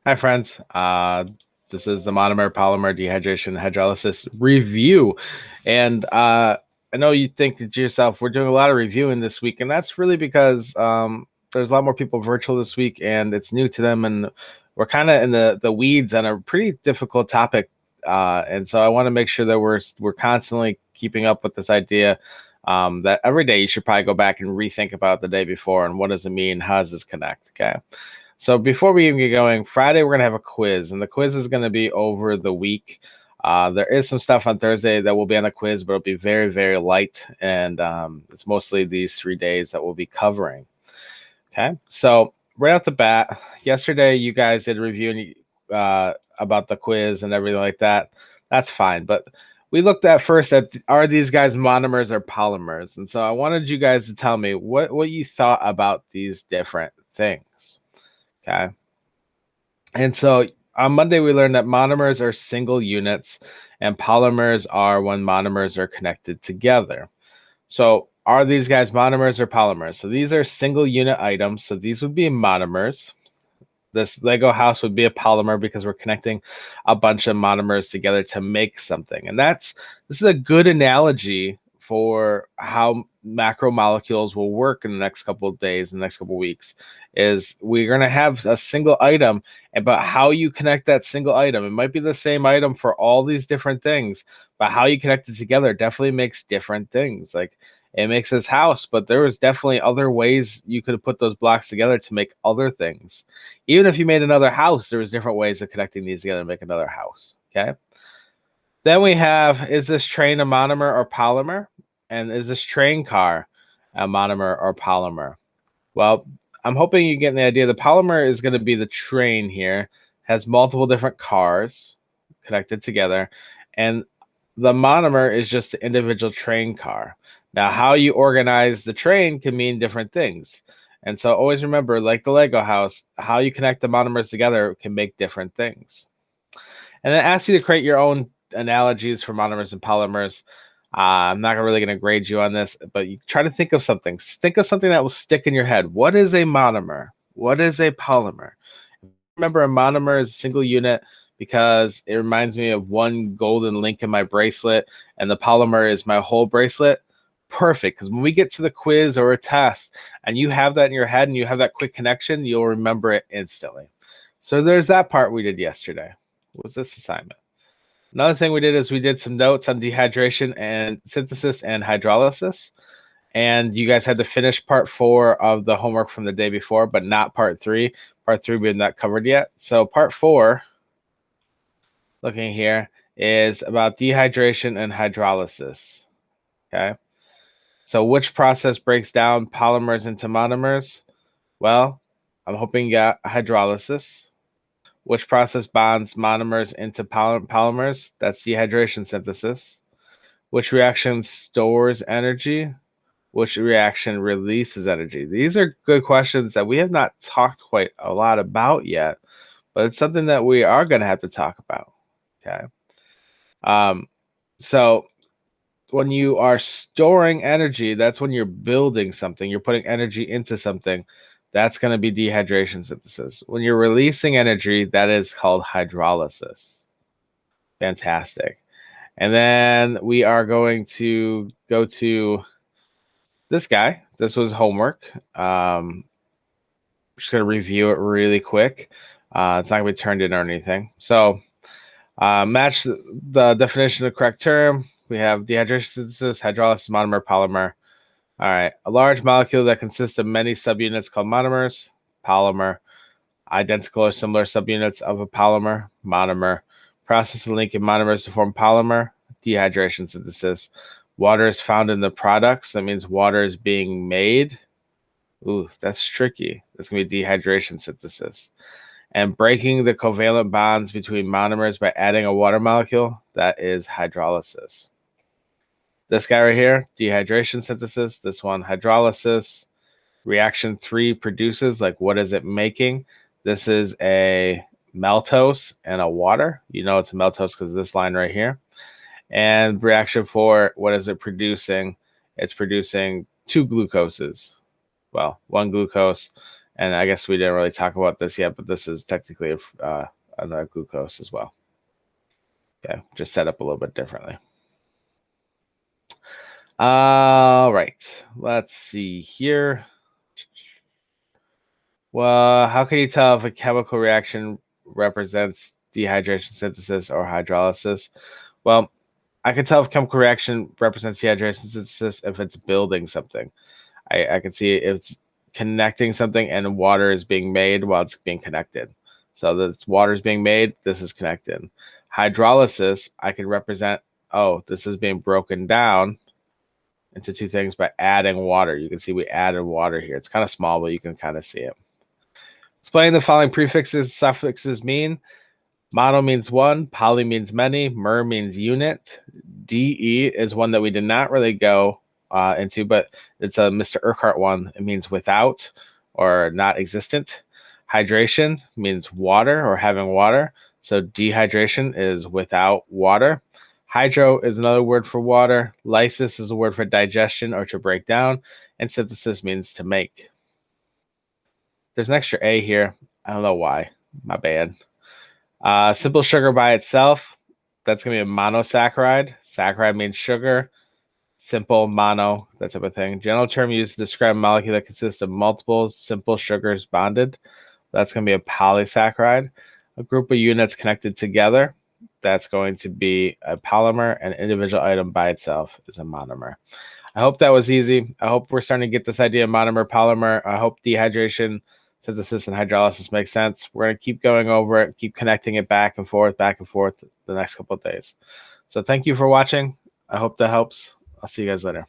Hi, friends. This is the monomer polymer dehydration hydrolysis review. And I know you think to yourself, we're doing a lot of reviewing this week, and that's really because there's a lot more people virtual this week, and it's new to them, and we're kind of in the weeds on a pretty difficult topic. And so I want to make sure that we're constantly keeping up with this idea that every day you should probably go back and rethink about the day before and what does it mean, how does this connect, okay? So before we even get going, Friday we're gonna have a quiz, and the quiz is gonna be over the week. There is some stuff on Thursday that will be on the quiz, but it'll be very, very light, and it's mostly these 3 days that we'll be covering. Okay, so right off the bat, yesterday you guys did a review about the quiz and everything like that. That's fine, but we looked at first at are these guys monomers or polymers, and so I wanted you guys to tell me what you thought about these different things. Okay. And so on Monday, we learned that monomers are single units and polymers are when monomers are connected together. So are these guys monomers or polymers? So these are single unit items. So these would be monomers. This Lego house would be a polymer because we're connecting a bunch of monomers together to make something. And this is a good analogy for how macromolecules will work in the next couple of days, in the next couple of weeks, is we're going to have a single item, but how you connect that single item. It might be the same item for all these different things, but how you connect it together definitely makes different things. Like it makes this house, but there was definitely other ways you could have put those blocks together to make other things. Even if you made another house, there was different ways of connecting these together to make another house. Okay. Then we have, is this train a monomer or polymer? And is this train car a monomer or polymer? Well, I'm hoping you get the idea. The polymer is going to be the train here, has multiple different cars connected together, and the monomer is just the individual train car. Now, how you organize the train can mean different things. And so always remember, like the Lego house, how you connect the monomers together can make different things. And then ask you to create your own analogies for monomers and polymers. I'm not really going to grade you on this, but you try to think of something. Think of something that will stick in your head. What is a monomer? What is a polymer? Remember, a monomer is a single unit because it reminds me of one golden link in my bracelet, and the polymer is my whole bracelet. Perfect, because when we get to the quiz or a test and you have that in your head and you have that quick connection, you'll remember it instantly. So there's that part we did yesterday. What was this assignment? Another thing we did is we did some notes on dehydration and synthesis and hydrolysis. And you guys had to finish part 4 of the homework from the day before, but not part 3. Part 3 we have not covered yet. So part 4, looking here, is about dehydration and hydrolysis. Okay. So which process breaks down polymers into monomers? Well, I'm hoping you got hydrolysis. Which process bonds monomers into polymers? That's dehydration synthesis. Which reaction stores energy? Which reaction releases energy? These are good questions that we have not talked quite a lot about yet, but it's something that we are going to have to talk about. Okay. So when you are storing energy, that's when you're building something, you're putting energy into something. That's going to be dehydration synthesis. When you're releasing energy, that is called hydrolysis. Fantastic. And then we are going to go to this guy. This was homework. Just going to review it really quick. It's not going to be turned in or anything. So match the definition of the correct term. We have dehydration synthesis, hydrolysis, monomer, polymer. All right. A large molecule that consists of many subunits called monomers, polymer. Identical or similar subunits of a polymer, monomer. Process and linking monomers to form polymer, dehydration synthesis. Water is found in the products. That means water is being made. Ooh, that's tricky. That's going to be dehydration synthesis. And breaking the covalent bonds between monomers by adding a water molecule, that is hydrolysis. This guy right here, dehydration synthesis. This one, hydrolysis. Reaction 3 produces, like what is it making? This is a maltose and a water. You know it's a maltose because of this line right here. And reaction 4, what is it producing? It's producing 2 glucoses. Well, 1 glucose And I guess we didn't really talk about this yet, but this is technically a glucose as well. Okay, just set up a little bit differently. All right, let's see here. Well, how can you tell if a chemical reaction represents dehydration, synthesis, or hydrolysis? Well, I can tell if chemical reaction represents dehydration synthesis if it's building something. I can see if it's connecting something and water is being made while it's being connected. So the water is being made, this is connected. Hydrolysis, I can represent, oh, this is being broken down into two things by adding water. You can see we added water here. It's kind of small, but you can kind of see it. Explain the following prefixes, suffixes mean. Mono means one, poly means many, mer means unit. DE is one that we did not really go into, but it's a Mr. Urquhart one. It means without or not existent. Hydration means water or having water. So dehydration is without water. Hydro is another word for water. Lysis is a word for digestion or to break down. And synthesis means to make. There's an extra A here. I don't know why. My bad. Simple sugar by itself, that's going to be a monosaccharide. Saccharide means sugar. Simple, mono, that type of thing. General term used to describe a molecule that consists of multiple simple sugars bonded. That's going to be a polysaccharide. A group of units connected together, that's going to be a polymer. An individual item by itself is a monomer. I hope that was easy. I hope we're starting to get this idea of monomer, polymer. I hope dehydration, synthesis, and hydrolysis makes sense. We're going to keep going over it, keep connecting it back and forth the next couple of days. So thank you for watching. I hope that helps. I'll see you guys later.